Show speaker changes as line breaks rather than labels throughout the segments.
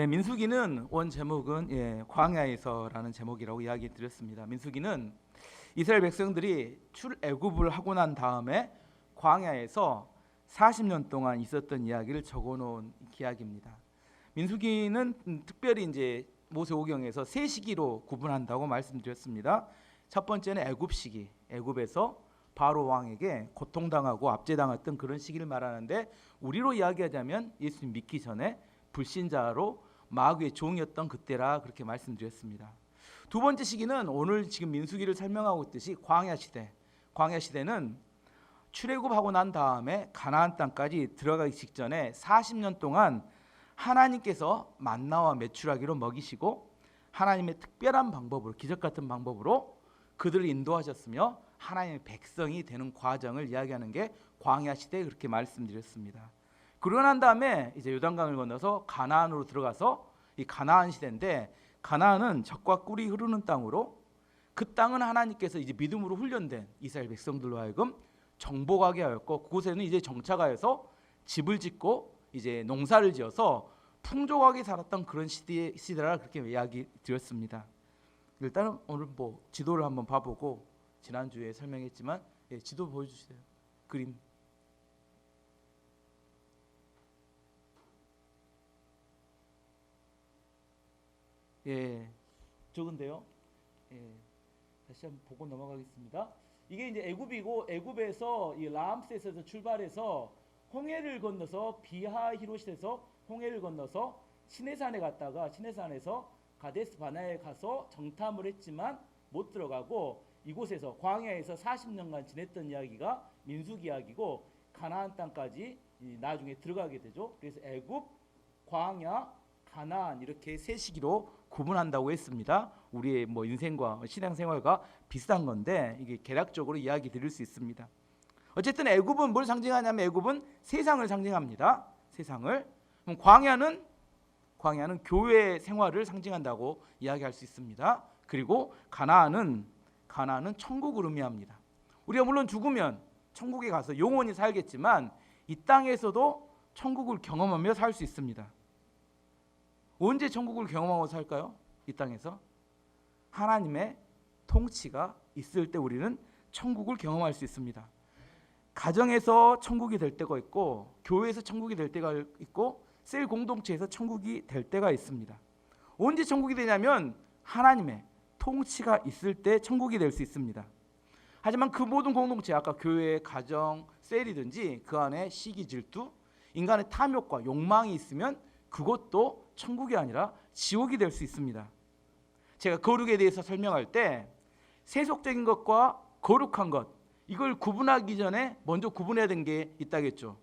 민수기는 원 제목은 광야에서라는 제목이라고 이야기 드렸습니다. 민수기는 이스라엘 백성들이 출애굽을 하고 난 다음에 광야에서 40년 동안 있었던 이야기를 적어놓은 이야기입니다. 민수기는 특별히 이제 모세오경에서 세 시기로 구분한다고 말씀드렸습니다. 첫 번째는 애굽 시기, 애굽에서 바로 왕에게 고통당하고 압제당했던 그런 시기를 말하는데, 우리로 이야기하자면 예수님 믿기 전에 불신자로 마귀의 종이었던 그때라 그렇게 말씀드렸습니다. 두 번째 시기는 오늘 지금 민수기를 설명하고 있듯이 광야 시대. 광야 시대는 출애굽하고 난 다음에 가나안 땅까지 들어가기 직전에 40년 동안 하나님께서 만나와 메추라기로 먹이시고 하나님의 특별한 방법으로, 기적 같은 방법으로 그들을 인도하셨으며 하나님의 백성이 되는 과정을 이야기하는 게 광야 시대, 그렇게 말씀드렸습니다. 그러고 난 다음에 이제 요단강을 건너서 가나안으로 들어가서 이 가나안 시대인데, 가나안은 젖과 꿀이 흐르는 땅으로, 그 땅은 하나님께서 이제 믿음으로 훈련된 이스라엘 백성들로 하여금 정복하게 하였고, 그곳에는 이제 정착하여서 집을 짓고 이제 농사를 지어서 풍족하게 살았던 그런 시대라 그렇게 이야기 드렸습니다. 일단은 오늘 지도를 한번 봐보고, 지난주에 설명했지만 지도 보여주세요. 그림. 적은데요. 다시 한번 보고 넘어가겠습니다. 이게 이제 애굽이고, 애굽에서 이 라암세스에서 출발해서 홍해를 건너서 비하히롯에서 홍해를 건너서 시내산에 갔다가 시내산에서 가데스 바네아에 가서 정탐을 했지만 못 들어가고, 이곳에서 광야에서 40년간 지냈던 이야기가 민수기 이야기고, 가나안 땅까지 나중에 들어가게 되죠. 그래서 애굽, 광야, 가나안 이렇게 세 시기로 구분한다고 했습니다. 우리의 인생과 신앙생활과 비슷한 건데 이게 개략적으로 이야기 드릴 수 있습니다. 어쨌든 애굽은 뭘 상징하냐면, 애굽은 세상을 상징합니다. 세상을. 그럼 광야는 교회 생활을 상징한다고 이야기할 수 있습니다. 그리고 가나안은 천국을 의미합니다. 우리가 물론 죽으면 천국에 가서 영원히 살겠지만 이 땅에서도 천국을 경험하며 살 수 있습니다. 언제 천국을 경험하고 살까요? 이 땅에서 하나님의 통치가 있을 때 우리는 천국을 경험할 수 있습니다. 가정에서 천국이 될 때가 있고, 교회에서 천국이 될 때가 있고, 셀 공동체에서 천국이 될 때가 있습니다. 언제 천국이 되냐면 하나님의 통치가 있을 때 천국이 될 수 있습니다. 하지만 그 모든 공동체, 아까 교회, 가정, 셀이든지 그 안에 시기, 질투, 인간의 탐욕과 욕망이 있으면 그것도 천국이 아니라 지옥이 될 수 있습니다. 제가 거룩에 대해서 설명할 때 세속적인 것과 거룩한 것, 이걸 구분하기 전에 먼저 구분해야 되는 게 있다겠죠.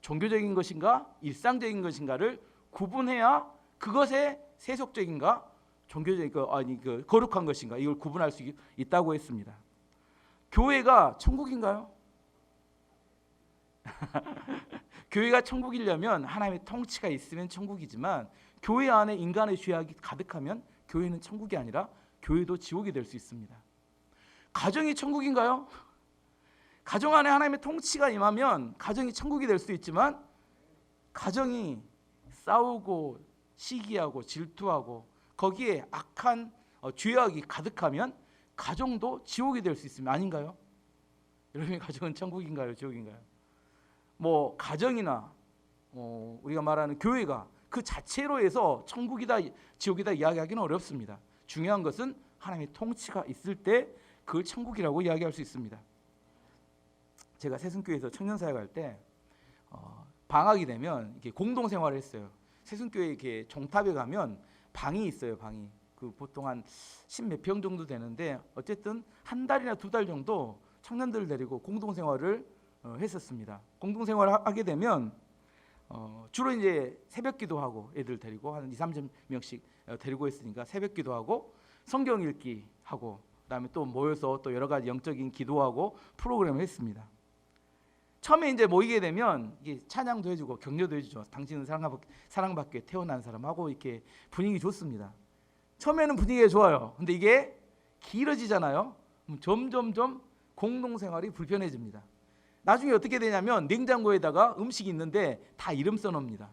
종교적인 것인가 일상적인 것인가를 구분해야 그것의 세속적인가 종교적인 거룩한 것인가 이걸 구분할 수 있다고 했습니다. 교회가 천국인가요? 교회가 천국이려면 하나님의 통치가 있으면 천국이지만, 교회 안에 인간의 죄악이 가득하면 교회는 천국이 아니라 교회도 지옥이 될 수 있습니다. 가정이 천국인가요? 가정 안에 하나님의 통치가 임하면 가정이 천국이 될 수 있지만, 가정이 싸우고 시기하고 질투하고 거기에 악한 죄악이 가득하면 가정도 지옥이 될 수 있습니다. 아닌가요? 여러분의 가정은 천국인가요? 지옥인가요? 가정이나 우리가 말하는 교회가 그 자체로 해서 천국이다 지옥이다 이야기하기는 어렵습니다. 중요한 것은 하나님의 통치가 있을 때 그걸 천국이라고 이야기할 수 있습니다. 제가 세순교회에서 청년사역할 때 방학이 되면 이렇게 공동생활을 했어요. 세순교회 이렇게 종탑에 가면 방이 있어요. 방이 보통 한 10몇 평 정도 되는데, 어쨌든 한 달이나 두 달 정도 청년들을 데리고 공동생활을 했었습니다. 공동생활을 하게 되면 주로 이제 새벽 기도하고, 애들 데리고 한 2-30명씩 데리고 했으니까 새벽 기도하고 성경 읽기 하고, 그다음에 또 모여서 또 여러 가지 영적인 기도하고 프로그램을 했습니다. 처음에 이제 모이게 되면 이게 찬양도 해주고 격려도 해주죠. 당신은 사랑받게 태어난 사람하고 이렇게 분위기 좋습니다. 처음에는 분위기가 좋아요. 근데 이게 길어지잖아요. 점점점 공동생활이 불편해집니다. 나중에 어떻게 되냐면 냉장고에다가 음식이 있는데 다 이름 써놓습니다.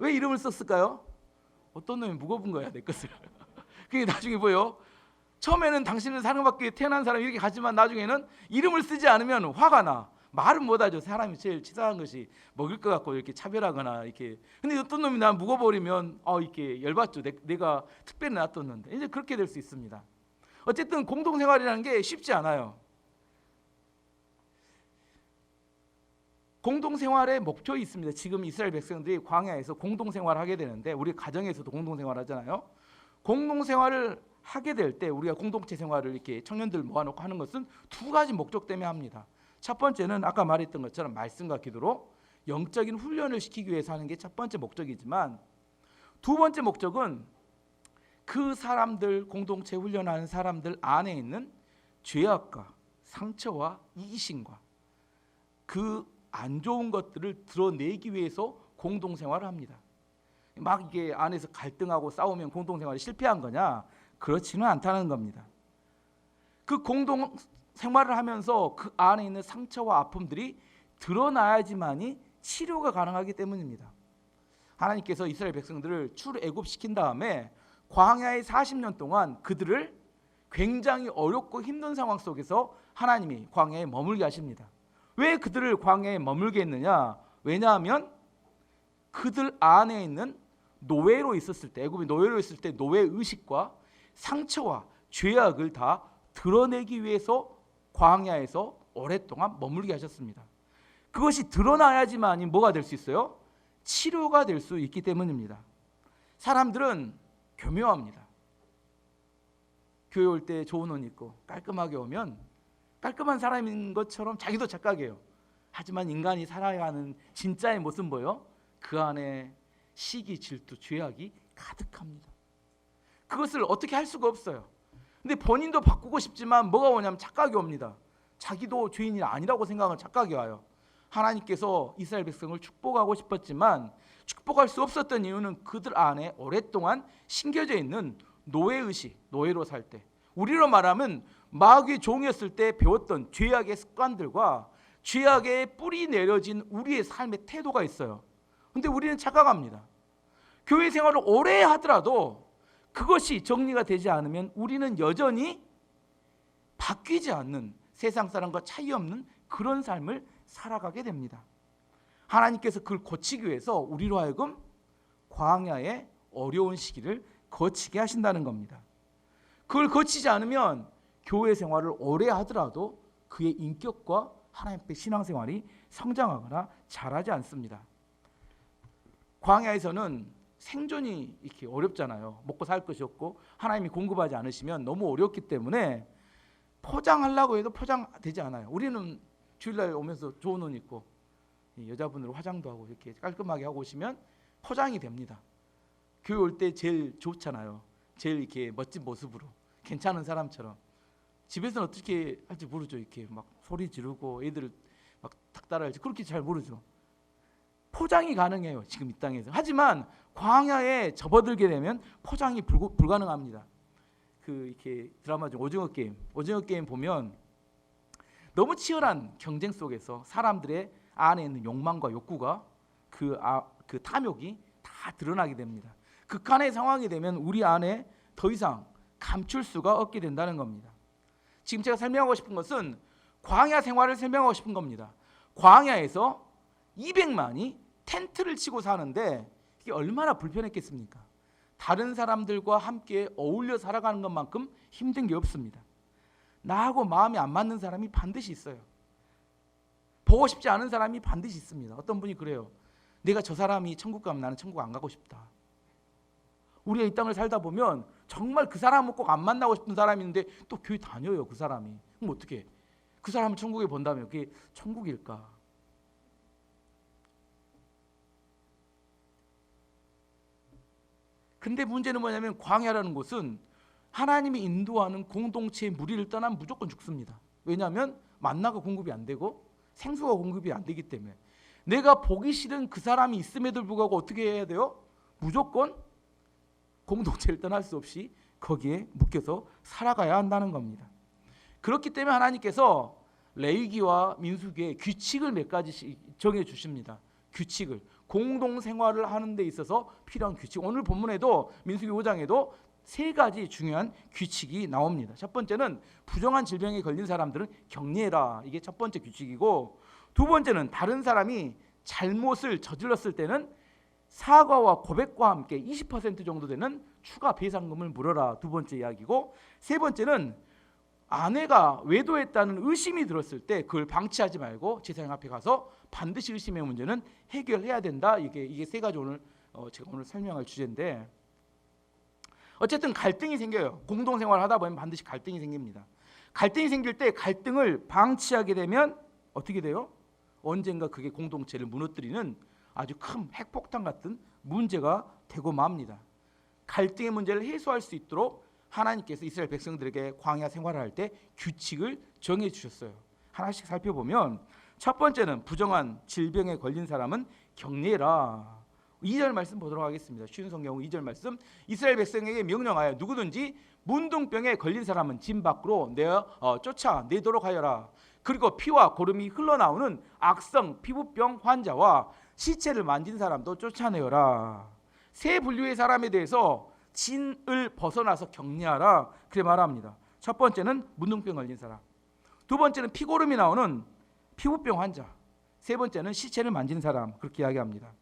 왜 이름을 썼을까요? 어떤 놈이 묵어본 거야 내 것을. 그게 나중에 뭐예요? 처음에는 당신은 사랑받기 위해 태어난 사람이 이렇게 가지만 나중에는 이름을 쓰지 않으면 화가 나. 말은 못하죠. 사람이 제일 치사한 것이 먹을 것 같고 이렇게 차별하거나 이렇게. 근데 어떤 놈이 나 묵어버리면 이렇게 열받죠. 내가 특별히 놔뒀는데. 이제 그렇게 될 수 있습니다. 어쨌든 공동생활이라는 게 쉽지 않아요. 공동생활의 목적이 있습니다. 지금 이스라엘 백성들이 광야에서 공동생활을 하게 되는데 우리 가정에서도 공동생활을 하잖아요. 공동생활을 하게 될 때 우리가 공동체 생활을 이렇게 청년들 모아놓고 하는 것은 두 가지 목적 때문에 합니다. 첫 번째는 아까 말했던 것처럼 말씀과 기도로 영적인 훈련을 시키기 위해서 하는 게 첫 번째 목적이지만 두 번째 목적은 그 사람들 공동체 훈련하는 사람들 안에 있는 죄악과 상처와 이기심과 그 안 좋은 것들을 드러내기 위해서 공동생활을 합니다. 막 이게 안에서 갈등하고 싸우면 공동생활이 실패한 거냐? 그렇지는 않다는 겁니다. 그 공동생활을 하면서 그 안에 있는 상처와 아픔들이 드러나야지만이 치료가 가능하기 때문입니다. 하나님께서 이스라엘 백성들을 출애굽시킨 다음에 광야의 40년 동안 그들을 굉장히 어렵고 힘든 상황 속에서 하나님이 광야에 머물게 하십니다. 왜 그들을 광야에 머물게 했느냐? 왜냐하면 그들 안에 있는 노예로 있었을 때, 애굽이 노예로 있을 때 노예 의식과 상처와 죄악을 다 드러내기 위해서 광야에서 오랫동안 머물게 하셨습니다. 그것이 드러나야지만이 뭐가 될 수 있어요? 치료가 될 수 있기 때문입니다. 사람들은 교묘합니다. 교회 올 때 좋은 옷 입고 깔끔하게 오면 깔끔한 사람인 것처럼 자기도 착각해요. 하지만 인간이 살아가는 진짜의 모습은 뭐예요? 그 안에 시기, 질투, 죄악이 가득합니다. 그것을 어떻게 할 수가 없어요. 근데 본인도 바꾸고 싶지만 뭐가 오냐면 착각이 옵니다. 자기도 죄인이 아니라고 생각하는 착각이 와요. 하나님께서 이스라엘 백성을 축복하고 싶었지만 축복할 수 없었던 이유는 그들 안에 오랫동안 심겨져 있는 노예의식, 노예로 살 때, 우리로 말하면 마귀의 종이었을 때 배웠던 죄악의 습관들과 죄악의 뿌리 내려진 우리의 삶의 태도가 있어요. 근데 우리는 착각합니다. 교회 생활을 오래 하더라도 그것이 정리가 되지 않으면 우리는 여전히 바뀌지 않는, 세상 사람과 차이 없는 그런 삶을 살아가게 됩니다. 하나님께서 그걸 고치기 위해서 우리로 하여금 광야의 어려운 시기를 거치게 하신다는 겁니다. 그걸 거치지 않으면 교회 생활을 오래 하더라도 그의 인격과 하나님 앞에 신앙생활이 성장하거나 자라지 않습니다. 광야에서는 생존이 이렇게 어렵잖아요. 먹고 살 것이 없고 하나님이 공급하지 않으시면 너무 어렵기 때문에 포장하려고 해도 포장되지 않아요. 우리는 주일날 오면서 좋은 옷 입고 여자분들 화장도 하고 이렇게 깔끔하게 하고 오시면 포장이 됩니다. 교회 올 때 제일 좋잖아요. 제일 이렇게 멋진 모습으로 괜찮은 사람처럼. 집에서는 어떻게 할지 모르죠. 이렇게 막 소리 지르고 애들 막 닥달할지 그렇게 잘 모르죠. 포장이 가능해요. 지금 이 땅에서. 하지만 광야에 접어들게 되면 포장이 불가능합니다. 그 이렇게 드라마 중 오징어 게임 보면 너무 치열한 경쟁 속에서 사람들의 안에 있는 욕망과 욕구가 그 탐욕이 다 드러나게 됩니다. 극한의 상황이 되면 우리 안에 더 이상 감출 수가 없게 된다는 겁니다. 지금 제가 설명하고 싶은 것은 광야 생활을 설명하고 싶은 겁니다. 광야에서 200만이 텐트를 치고 사는데 이게 얼마나 불편했겠습니까? 다른 사람들과 함께 어울려 살아가는 것만큼 힘든 게 없습니다. 나하고 마음이 안 맞는 사람이 반드시 있어요. 보고 싶지 않은 사람이 반드시 있습니다. 어떤 분이 그래요. 내가 저 사람이 천국 가면 나는 천국 안 가고 싶다. 우리가 이 땅을 살다 보면 정말 그 사람은 꼭 안 만나고 싶은 사람이 있는데 또 교회 다녀요. 그 사람이. 그럼 어떻게? 그 사람을 천국에 본다면 그게 천국일까? 근데 문제는 뭐냐면 광야라는 곳은 하나님이 인도하는 공동체의 무리를 떠나면 무조건 죽습니다. 왜냐하면 만나가 공급이 안 되고 생수가 공급이 안 되기 때문에. 내가 보기 싫은 그 사람이 있음에도 불구하고 어떻게 해야 돼요? 무조건 공동체를 떠날 수 없이 거기에 묶여서 살아가야 한다는 겁니다. 그렇기 때문에 하나님께서 레위기와 민수기에 규칙을 몇 가지씩 정해 주십니다. 규칙을, 공동 생활을 하는 데 있어서 필요한 규칙. 오늘 본문에도 민수기 5장에도 세 가지 중요한 규칙이 나옵니다. 첫 번째는 부정한 질병에 걸린 사람들은 격리해라. 이게 첫 번째 규칙이고, 두 번째는 다른 사람이 잘못을 저질렀을 때는 사과와 고백과 함께 20% 정도 되는 추가 배상금을 물어라. 두 번째 이야기고, 세 번째는 아내가 외도했다는 의심이 들었을 때 그걸 방치하지 말고 제사장 앞에 가서 반드시 의심의 문제는 해결해야 된다. 이게 세 가지 제가 오늘 설명할 주제인데, 어쨌든 갈등이 생겨요. 공동생활을 하다 보면 반드시 갈등이 생깁니다. 갈등이 생길 때 갈등을 방치하게 되면 어떻게 돼요? 언젠가 그게 공동체를 무너뜨리는 아주 큰 핵폭탄 같은 문제가 되고 맙니다. 갈등의 문제를 해소할 수 있도록 하나님께서 이스라엘 백성들에게 광야 생활을 할 때 규칙을 정해 주셨어요. 하나씩 살펴보면, 첫 번째는 부정한 질병에 걸린 사람은 격리해라. 2절 말씀 보도록 하겠습니다. 쉬운 성경 2절 말씀. 이스라엘 백성에게 명령하여 누구든지 문둥병에 걸린 사람은 진 밖으로 쫓아내도록 하여라. 그리고 피와 고름이 흘러나오는 악성 피부병 환자와 시체를 만진 사람도 쫓아내어라. 세 분류의 사람에 대해서 진을 벗어나서 격리하라. 그렇게 말합니다. 첫 번째는 문둥병 걸린 사람, 두 번째는 피고름이 나오는 피부병 환자, 세 번째는 시체를 만진 사람. 그렇게 이야기합니다.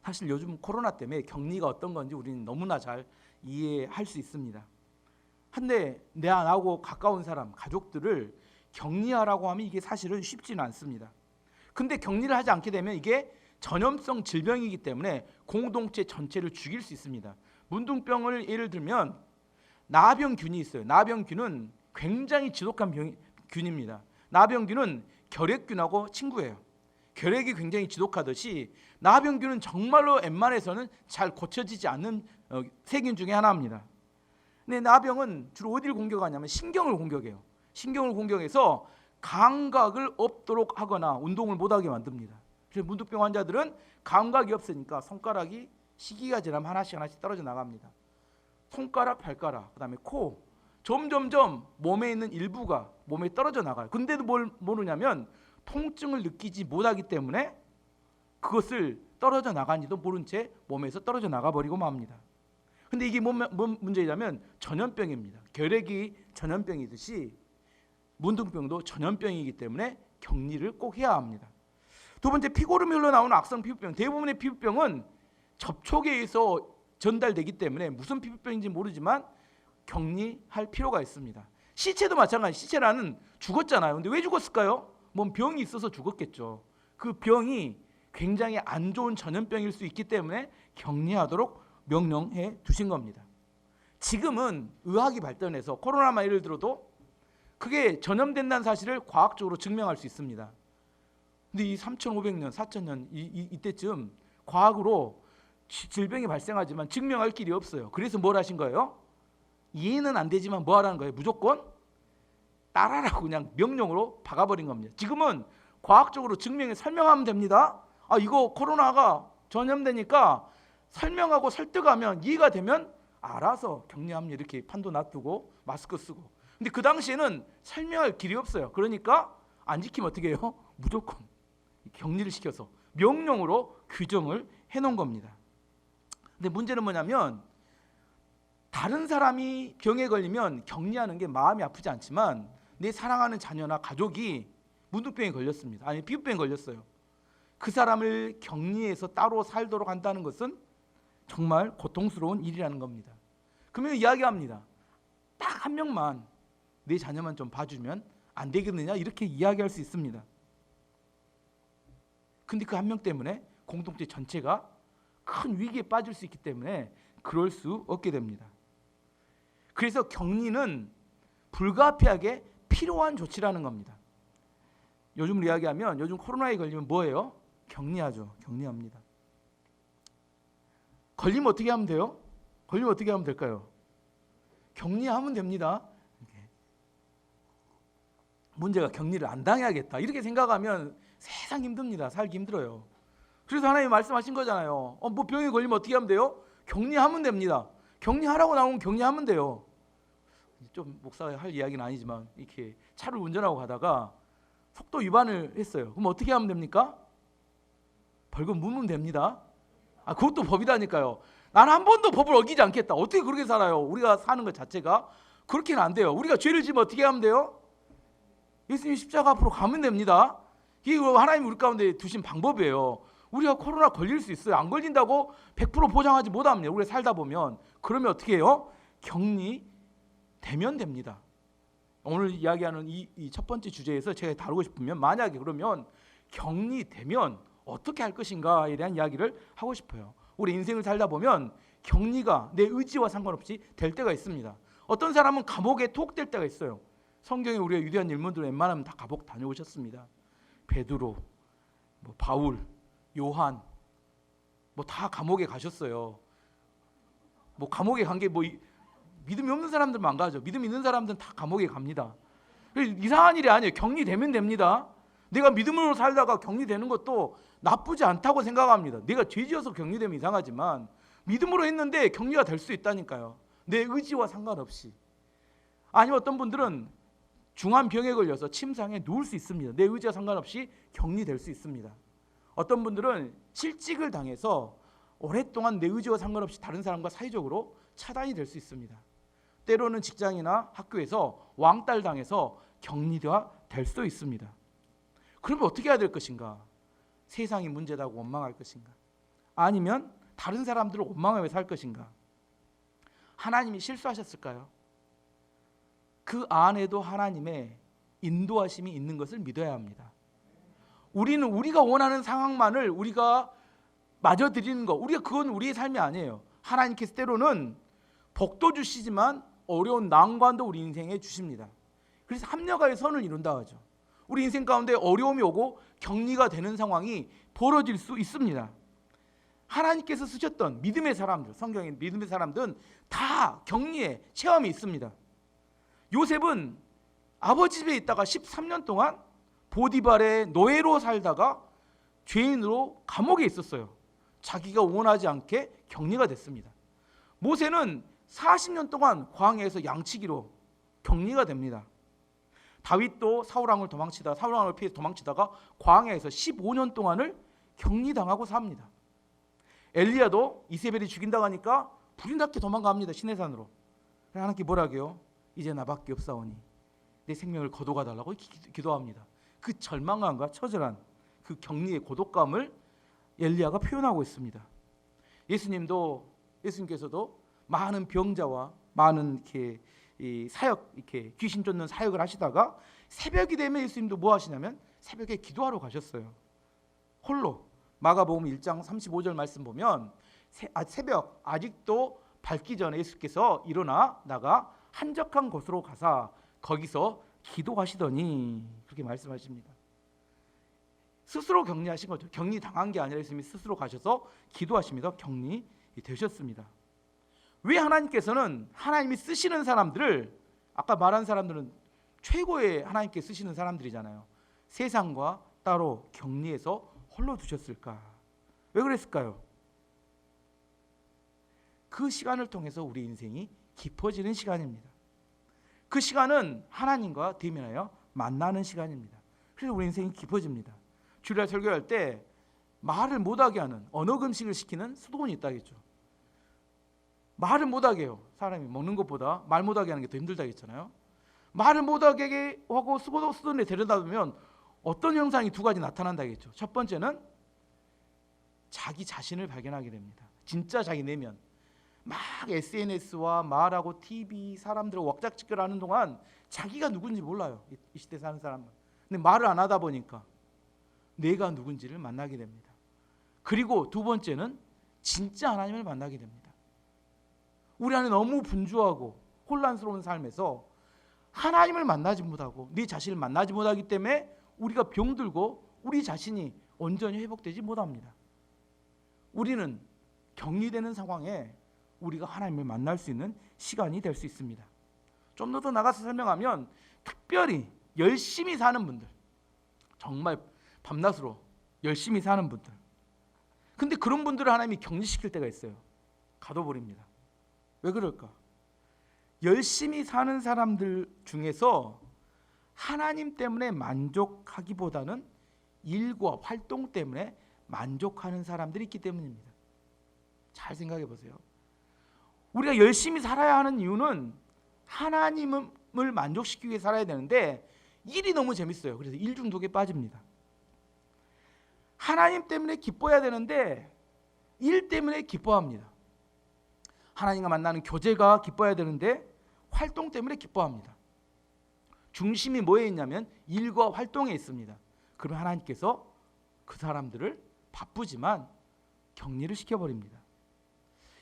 사실 요즘 코로나 때문에 격리가 어떤 건지 우리는 너무나 잘 이해할 수 있습니다. 한데 나하고 가까운 사람, 가족들을 격리하라고 하면 이게 사실은 쉽지는 않습니다. 근데 격리를 하지 않게 되면 이게 전염성 질병이기 때문에 공동체 전체를 죽일 수 있습니다. 문둥병을 예를 들면 나병균이 있어요. 나병균은 굉장히 지독한 균입니다. 나병균은 결핵균하고 친구예요. 결핵이 굉장히 지독하듯이 나병균은 정말로 웬만해서는 잘 고쳐지지 않는 세균 중에 하나입니다. 근데 나병은 주로 어디를 공격하냐면 신경을 공격해요. 신경을 공격해서 감각을 없도록 하거나 운동을 못하게 만듭니다. 그래서 문둥병 환자들은 감각이 없으니까 손가락이 시기가 지나면 하나씩 떨어져 나갑니다. 손가락, 발가락, 그다음에 코, 점점점 몸에 있는 일부가 몸에 떨어져 나가요. 근데도 뭘 모르냐면 통증을 느끼지 못하기 때문에 그것을 떨어져 나간지도 모른 채 몸에서 떨어져 나가버리고 맙니다. 근데 이게 뭔 문제냐면 전염병입니다. 결핵이 전염병이듯이 문둥병도 전염병이기 때문에 격리를 꼭 해야 합니다. 두 번째, 피고름이 흘러나오는 악성 피부병. 대부분의 피부병은 접촉에 의해서 전달되기 때문에 무슨 피부병인지 모르지만 격리할 필요가 있습니다. 시체도 마찬가지. 시체라는 죽었잖아요. 근데 왜 죽었을까요? 뭔 병이 있어서 죽었겠죠. 그 병이 굉장히 안 좋은 전염병일 수 있기 때문에 격리하도록 명령해 두신 겁니다. 지금은 의학이 발전해서 코로나만 예를 들어도 그게 전염된다는 사실을 과학적으로 증명할 수 있습니다. 근데 이 3,500년, 4,000년 이때쯤 과학으로 질병이 발생하지만 증명할 길이 없어요. 그래서 뭘 하신 거예요? 이해는 안 되지만 뭐 하라는 거예요? 무조건 따라라고 그냥 명령으로 박아버린 겁니다. 지금은 과학적으로 증명해 설명하면 됩니다. 이거 코로나가 전염되니까 설명하고 설득하면 이해가 되면 알아서 격리합니다. 이렇게 판도 놔두고 마스크 쓰고. 근데 그 당시에는 설명할 길이 없어요. 그러니까 안 지키면 어떻게 해요? 무조건 격리를 시켜서 명령으로 규정을 해놓은 겁니다. 근데 문제는 뭐냐면 다른 사람이 병에 걸리면 격리하는 게 마음이 아프지 않지만 내 사랑하는 자녀나 가족이 문둥병에 걸렸습니다. 아니 피부병에 걸렸어요. 그 사람을 격리해서 따로 살도록 한다는 것은 정말 고통스러운 일이라는 겁니다. 그러면 이야기합니다. 딱 한 명만 내 자녀만 좀 봐주면 안 되겠느냐 이렇게 이야기할 수 있습니다. 근데 그 한 명 때문에 공동체 전체가 큰 위기에 빠질 수 있기 때문에 그럴 수 없게 됩니다. 그래서 격리는 불가피하게 필요한 조치라는 겁니다. 요즘으로 이야기하면 요즘 코로나에 걸리면 뭐예요? 격리하죠. 격리합니다. 걸리면 어떻게 하면 돼요? 걸리면 어떻게 하면 될까요? 격리하면 됩니다. 문제가 격리를 안 당해야겠다 이렇게 생각하면 세상 힘듭니다. 살기 힘들어요. 그래서 하나님이 말씀하신 거잖아요. 뭐 병에 걸리면 어떻게 하면 돼요? 격리하면 됩니다. 격리하라고 나오면 격리하면 돼요. 좀 목사가 할 이야기는 아니지만 이렇게 차를 운전하고 가다가 속도 위반을 했어요. 그럼 어떻게 하면 됩니까? 벌금 물으면 됩니다. 그것도 법이다니까요. 나는 한 번도 법을 어기지 않겠다. 어떻게 그렇게 살아요? 우리가 사는 것 자체가 그렇게는 안 돼요. 우리가 죄를 지으면 어떻게 하면 돼요? 예수님 십자가 앞으로 가면 됩니다. 이게 하나님이 우리 가운데 두신 방법이에요. 우리가 코로나 걸릴 수 있어요. 안 걸린다고 100% 보장하지 못합니다. 우리가 살다 보면. 그러면 어떻게 해요? 격리되면 됩니다. 오늘 이야기하는 이 첫 번째 주제에서 제가 다루고 싶으면, 만약에 그러면 격리되면 어떻게 할 것인가에 대한 이야기를 하고 싶어요. 우리 인생을 살다 보면 격리가 내 의지와 상관없이 될 때가 있습니다. 어떤 사람은 감옥에 투옥될 때가 있어요. 성경에 우리가 위대한 인물들 웬만하면 다 감옥 다녀오셨습니다. 베드로, 바울, 요한, 다 감옥에 가셨어요. 감옥에 간 게 믿음이 없는 사람들만 안 가죠. 믿음 있는 사람들은 다 감옥에 갑니다. 이상한 일이 아니에요. 격리되면 됩니다. 내가 믿음으로 살다가 격리되는 것도 나쁘지 않다고 생각합니다. 내가 죄지어서 격리되면 이상하지만 믿음으로 했는데 격리가 될 수 있다니까요. 내 의지와 상관없이. 아니면 어떤 분들은 중한 병에 걸려서 침상에 누울 수 있습니다. 내 의지와 상관없이 격리될 수 있습니다. 어떤 분들은 실직을 당해서 오랫동안 내 의지와 상관없이 다른 사람과 사회적으로 차단이 될 수 있습니다. 때로는 직장이나 학교에서 왕따를 당해서 격리가 될 수도 있습니다. 그러면 어떻게 해야 될 것인가? 세상이 문제다고 원망할 것인가? 아니면 다른 사람들을 원망하며 살 것인가? 하나님이 실수하셨을까요? 그 안에도 하나님의 인도하심이 있는 것을 믿어야 합니다. 우리는 우리가 원하는 상황만을 우리가 마저 드리는 거, 그건 우리의 삶이 아니에요. 하나님께서 때로는 복도 주시지만 어려운 난관도 우리 인생에 주십니다. 그래서 합력하여 선을 이룬다 하죠. 우리 인생 가운데 어려움이 오고 격리가 되는 상황이 벌어질 수 있습니다. 하나님께서 쓰셨던 믿음의 사람들, 성경의 믿음의 사람들은 다 격리의 체험이 있습니다. 요셉은 아버지 집에 있다가 13년 동안 보디발의 노예로 살다가 죄인으로 감옥에 있었어요. 자기가 원하지 않게 격리가 됐습니다. 모세는 40년 동안 광야에서 양치기로 격리가 됩니다. 다윗도 사울왕을 피해서 도망치다가 광야에서 15년 동안을 격리당하고 삽니다. 엘리야도 이세벨이 죽인다고 하니까 불이 났게 도망갑니다. 시내산으로. 하나님께 뭐라고요? 이제 나밖에 없사오니 내 생명을 거둬가 달라고 기도합니다. 그 절망감과 처절한 그 격리의 고독감을 엘리야가 표현하고 있습니다. 예수님께서도 많은 병자와 많은 사역, 귀신 쫓는 사역을 하시다가 새벽이 되면 예수님도 뭐 하시냐면 새벽에 기도하러 가셨어요. 홀로. 마가복음 1장 35절 말씀 보면 새벽 아직도 밝기 전에 예수께서 일어나 나가 한적한 곳으로 가사 거기서 기도하시더니 그렇게 말씀하십니다. 스스로 격리하신 거죠. 격리당한 게 아니라 예수님이 스스로 가셔서 기도하십니다. 격리되셨습니다. 왜 하나님께서는 하나님이 쓰시는 사람들을, 아까 말한 사람들은 최고의 하나님께 쓰시는 사람들이잖아요, 세상과 따로 격리해서 홀로 두셨을까? 왜 그랬을까요? 그 시간을 통해서 우리 인생이 깊어지는 시간입니다. 그 시간은 하나님과 대면하여 만나는 시간입니다. 그래서 우리 인생이 깊어집니다. 주일날 설교할 때 말을 못하게 하는, 언어 금식을 시키는 수도원이 있다겠죠. 말을 못하게 해요. 사람이 먹는 것보다 말 못하게 하는 게 더 힘들다 했잖아요. 말을 못하게 하고 수도원에 데려다 두면 어떤 현상이 두 가지 나타난다겠죠. 첫 번째는 자기 자신을 발견하게 됩니다. 진짜 자기 내면. 막 SNS와 말하고 TV, 사람들과 왁작지껄하는 동안 자기가 누군지 몰라요. 이 시대 사는 사람은. 근데 말을 안 하다 보니까 내가 누군지를 만나게 됩니다. 그리고 두 번째는 진짜 하나님을 만나게 됩니다. 우리 안에 너무 분주하고 혼란스러운 삶에서 하나님을 만나지 못하고 네 자신을 만나지 못하기 때문에 우리가 병들고 우리 자신이 온전히 회복되지 못합니다. 우리는 격리되는 상황에 우리가 하나님을 만날 수 있는 시간이 될 수 있습니다. 좀 더 나가서 설명하면 특별히 열심히 사는 분들, 정말 밤낮으로 열심히 사는 분들, 근데 그런 분들을 하나님이 격리시킬 때가 있어요. 가둬버립니다. 왜 그럴까? 열심히 사는 사람들 중에서
하나님 때문에 만족하기보다는 일과 활동 때문에 만족하는 사람들이 있기 때문입니다. 잘 생각해 보세요. 우리가 열심히 살아야 하는 이유는 하나님을 만족시키기 위해 살아야 되는데 일이 너무 재밌어요. 그래서 일 중독에 빠집니다. 하나님 때문에 기뻐해야 되는데 일 때문에 기뻐합니다. 하나님과 만나는 교제가 기뻐해야 되는데 활동 때문에 기뻐합니다. 중심이 뭐에 있냐면 일과 활동에 있습니다. 그러면 하나님께서 그 사람들을 바쁘지만 격리를 시켜버립니다.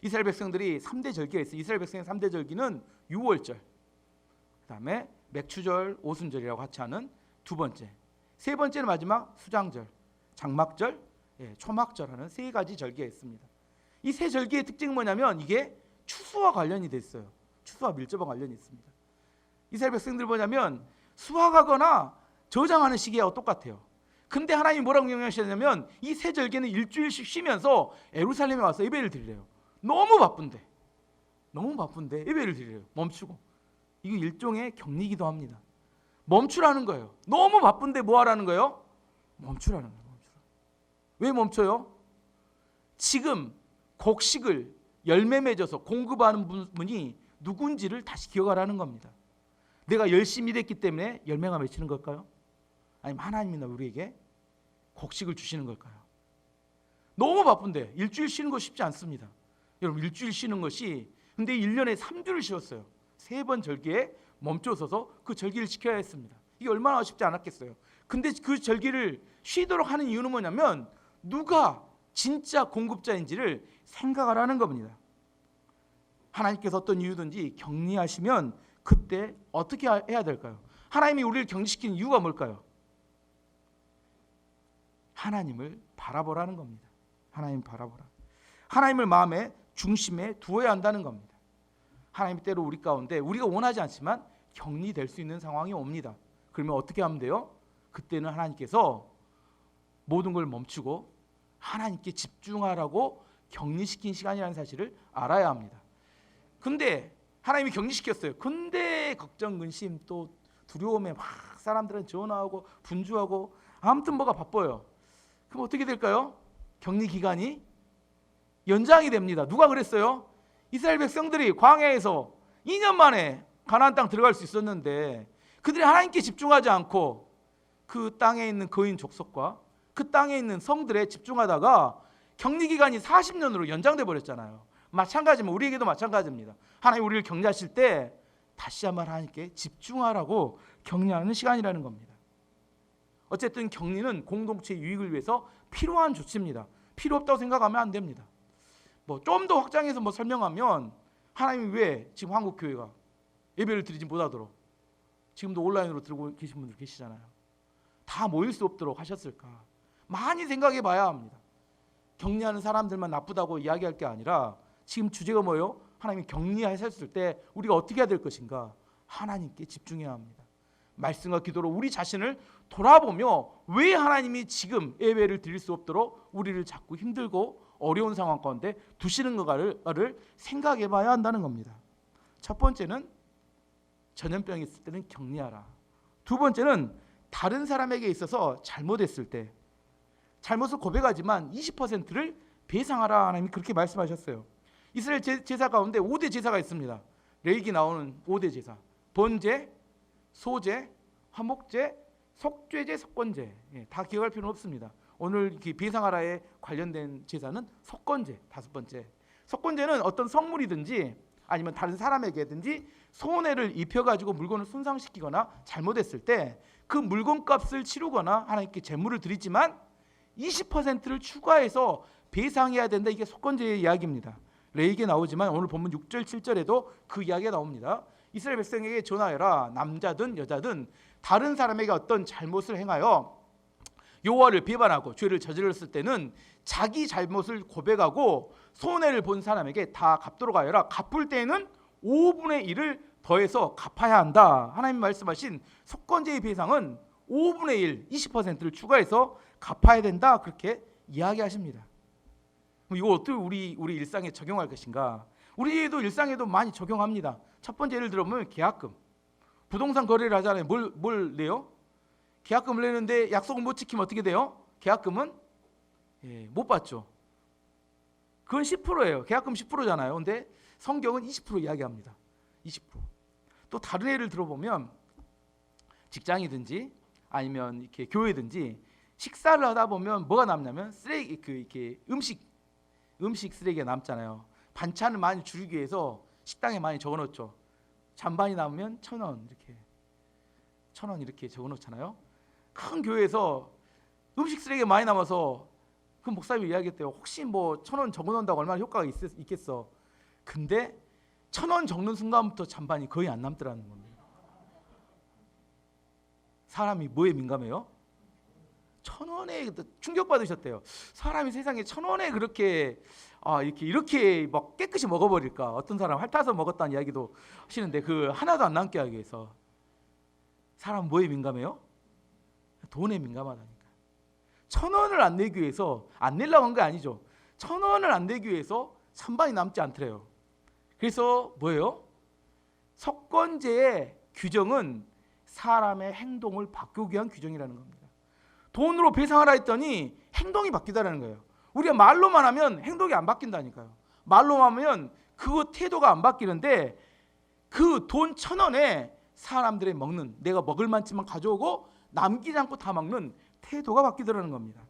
이스라엘 백성들이 3대 절기가 있어요. 이스라엘 백성의 3대 절기는 유월절, 그 다음에 맥추절, 오순절이라고 같이 하는 두 번째, 세 번째는 마지막 수장절, 장막절, 초막절 하는 세 가지 절기가 있습니다. 이 세 절기의 특징은 뭐냐면 이게 추수와 관련이 돼 있어요. 추수와 밀접한 관련이 있습니다. 이스라엘 백성들 뭐냐면 수확하거나 저장하는 시기하고 똑같아요. 근데 하나님이 뭐라고 명령하셨냐면 이 세 절기는 일주일씩 쉬면서 예루살렘에 와서 예배를 드리래요. 너무 바쁜데 예배를 드리래요. 멈추고. 이거 일종의 격리기도 합니다. 멈추라는 거예요. 너무 바쁜데 뭐 하라는 거예요? 멈추라는 거예요. 왜 멈춰요? 지금 곡식을 열매 맺어서 공급하는 분이 누군지를 다시 기억하라는 겁니다. 내가 열심히 일했기 때문에 열매가 맺히는 걸까요? 아니면 하나님이나 우리에게 곡식을 주시는 걸까요? 너무 바쁜데 일주일 쉬는 거 쉽지 않습니다. 여러분 일주일 쉬는 것이 근데 1년에 3주를 쉬었어요. 3번 절기에 멈춰서서 그 절기를 지켜야 했습니다. 이게 얼마나 쉽지 않았겠어요. 근데 그 절기를 쉬도록 하는 이유는 뭐냐면 누가 진짜 공급자인지를 생각하라는 겁니다. 하나님께서 어떤 이유든지 격리하시면 그때 어떻게 해야 될까요? 하나님이 우리를 격리시키는 이유가 뭘까요? 하나님을 바라보라는 겁니다. 하나님 바라보라. 하나님을 마음의 중심에 두어야 한다는 겁니다. 하나님이 때로 우리 가운데 우리가 원하지 않지만 격리될 수 있는 상황이 옵니다. 그러면 어떻게 하면 돼요? 그때는 하나님께서 모든 걸 멈추고 하나님께 집중하라고 격리시킨 시간이라는 사실을 알아야 합니다. 근데 하나님이 격리시켰어요. 근데 걱정, 근심, 또 두려움에 막 사람들은 전화하고 분주하고 아무튼 뭐가 바빠요. 그럼 어떻게 될까요? 격리 기간이 연장이 됩니다. 누가 그랬어요? 이스라엘 백성들이 광야에서 2년 만에 가나안 땅 들어갈 수 있었는데 그들이 하나님께 집중하지 않고 그 땅에 있는 거인 족속과 그 땅에 있는 성들에 집중하다가 격리 기간이 40년으로 연장돼 버렸잖아요. 마찬가지면 우리에게도 마찬가지입니다. 하나님 우리를 격리하실 때 다시 한번 하나님께 집중하라고 격리하는 시간이라는 겁니다. 어쨌든 격리는 공동체의 유익을 위해서 필요한 조치입니다. 필요 없다고 생각하면 안 됩니다. 뭐 좀 더 확장해서 설명하면 하나님이 왜 지금 한국 교회가 예배를 드리지 못하도록 지금도 온라인으로 들고 계신 분들 계시잖아요. 다 모일 수 없도록 하셨을까? 많이 생각해 봐야 합니다. 격리하는 사람들만 나쁘다고 이야기할 게 아니라 지금 주제가 뭐예요? 하나님이 격리하셨을 때 우리가 어떻게 해야 될 것인가? 하나님께 집중해야 합니다. 말씀과 기도로 우리 자신을 돌아보며 왜 하나님이 지금 예배를 드릴 수 없도록 우리를 자꾸 힘들고 어려운 상황 가운데 두시는 것을 생각해 봐야 한다는 겁니다. 첫 번째는 전염병이 있을 때는 격리하라. 두 번째는 다른 사람에게 있어서 잘못했을 때 잘못을 고백하지만 20%를 배상하라. 하나님이 그렇게 말씀하셨어요. 이스라엘 제사 가운데 5대 제사가 있습니다. 레위기 나오는 5대 제사. 번제, 소제, 화목제, 속죄제, 속건제. 다 기억할 필요는 없습니다. 오늘 배상하라에 관련된 제사는 속건제, 5번째. 속건제는 어떤 성물이든지 아니면 다른 사람에게든지 손해를 입혀가지고 물건을 손상시키거나 잘못했을 때 그 물건값을 치르거나 하나님께 제물을 드리지만 20%를 추가해서 배상해야 된다. 이게 속건제의 이야기입니다. 레위기에 나오지만 오늘 본문 6절 7절에도 그 이야기가 나옵니다. 이스라엘 백성에게 전하여라. 남자든 여자든 다른 사람에게 어떤 잘못을 행하여 여호와를 비방하고 죄를 저질렀을 때는 자기 잘못을 고백하고 손해를 본 사람에게 다 갚도록 하여라. 갚을 때에는 5분의 1을 더해서 갚아야 한다. 하나님 말씀하신 속건제의 배상은 5분의 1, 20%를 추가해서 갚아야 된다. 그렇게 이야기하십니다. 이거 어떻게 우리 일상에 적용할 것인가? 우리도 일상에도 많이 적용합니다. 첫 번째 예를 들어보면 계약금. 부동산 거래를 하잖아요. 뭘 내요? 계약금을 내는데 약속을 못 지키면 어떻게 돼요? 계약금은 못 받죠. 그건 10%예요. 계약금 10%잖아요. 근데 성경은 20% 이야기합니다. 20%. 또 다른 예를 들어보면 직장이든지 아니면 이렇게 교회든지 식사를 하다 보면 뭐가 남냐면 쓰레기 이렇게 음식 쓰레기가 남잖아요. 반찬을 많이 줄이기 위해서 식당에 많이 적어놓죠. 잔반이 남으면 1,000원 이렇게 1,000원 이렇게 적어놓잖아요. 큰 교회에서 음식 쓰레기가 많이 남아서 그 목사님이 이야기했대요. 혹시 뭐 1,000원 적어놓는다고 얼마나 효과가 있겠어. 근데 1,000원 적는 순간부터 잔반이 거의 안 남더라는 겁니다. 사람이 뭐에 민감해요? 1,000원에 충격받으셨대요. 사람이 세상에 1,000원에 그렇게 이렇게 막 깨끗이 먹어버릴까? 어떤 사람 핥아서 먹었다는 이야기도 하시는데 그 하나도 안 남게 하기 위해서. 사람 뭐에 민감해요? 돈에 민감하다니까. 1,000원을 안 내기 위해서 안 내려고 한 게 아니죠. 1,000원을 안 내기 위해서 찬반이 남지 않더래요. 그래서 뭐예요? 석권제의 규정은 사람의 행동을 바꾸기 위한 규정이라는 겁니다. 돈으로 배상하라 했더니 행동이 바뀌다라는 거예요. 우리가 말로만 하면 행동이 안 바뀐다니까요. 말로만 하면 그 태도가 안 바뀌는데 그 돈 1,000원에 사람들이 먹는, 내가 먹을 만큼만 가져오고 남기지 않고 다 먹는 태도가 바뀌더라는 겁니다.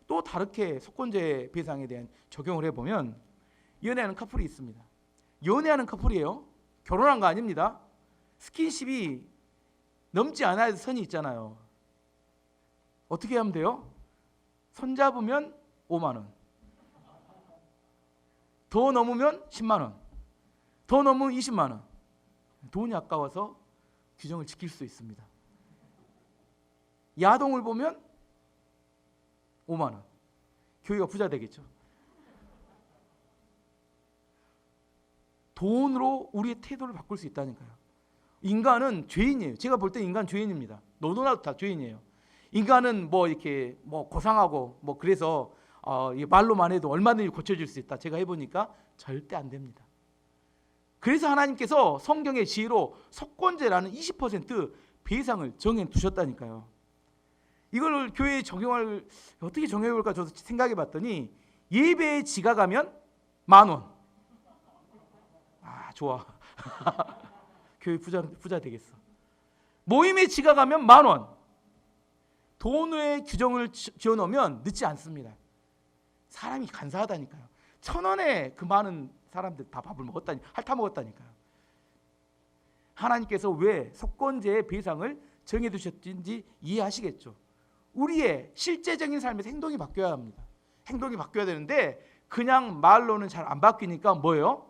또 다르게 속건제 배상에 대한 적용을 해보면 연애하는 커플이 있습니다. 연애하는 커플이에요. 결혼한 거 아닙니다. 스킨십이 넘지 않아야 선이 있잖아요. 어떻게 하면 돼요? 손 잡으면 5만 원, 더 넘으면 10만 원, 더 넘으면 20만 원. 돈이 아까워서 규정을 지킬 수 있습니다. 야동을 보면 5만 원. 교회가 부자 되겠죠. 돈으로 우리의 태도를 바꿀 수 있다니까요. 인간은 죄인이에요. 제가 볼 때 인간 죄인입니다. 너도 나도 다 죄인이에요. 인간은 뭐 이렇게 뭐 고상하고 뭐 그래서 말로만 해도 얼마든지 고쳐질 수 있다. 제가 해보니까 절대 안 됩니다. 그래서 하나님께서 성경의 지혜로 속건제라는 20% 배상을 정해 두셨다니까요. 이걸 교회에 어떻게 적용해 볼까 저도 생각해 봤더니 예배에 지각하면 10,000원. 아, 좋아. 교회 부자 되겠어. 모임에 지각하면 10,000원. 돈의 규정을 지어놓으면 늦지 않습니다. 사람이 간사하다니까요. 1,000원에 그 많은 사람들 다 밥을 핥아 먹었다니까요. 하나님께서 왜 속건제의 배상을 정해두셨는지 이해하시겠죠. 우리의 실제적인 삶에서 행동이 바뀌어야 합니다. 행동이 바뀌어야 되는데 그냥 말로는 잘 안 바뀌니까 뭐예요?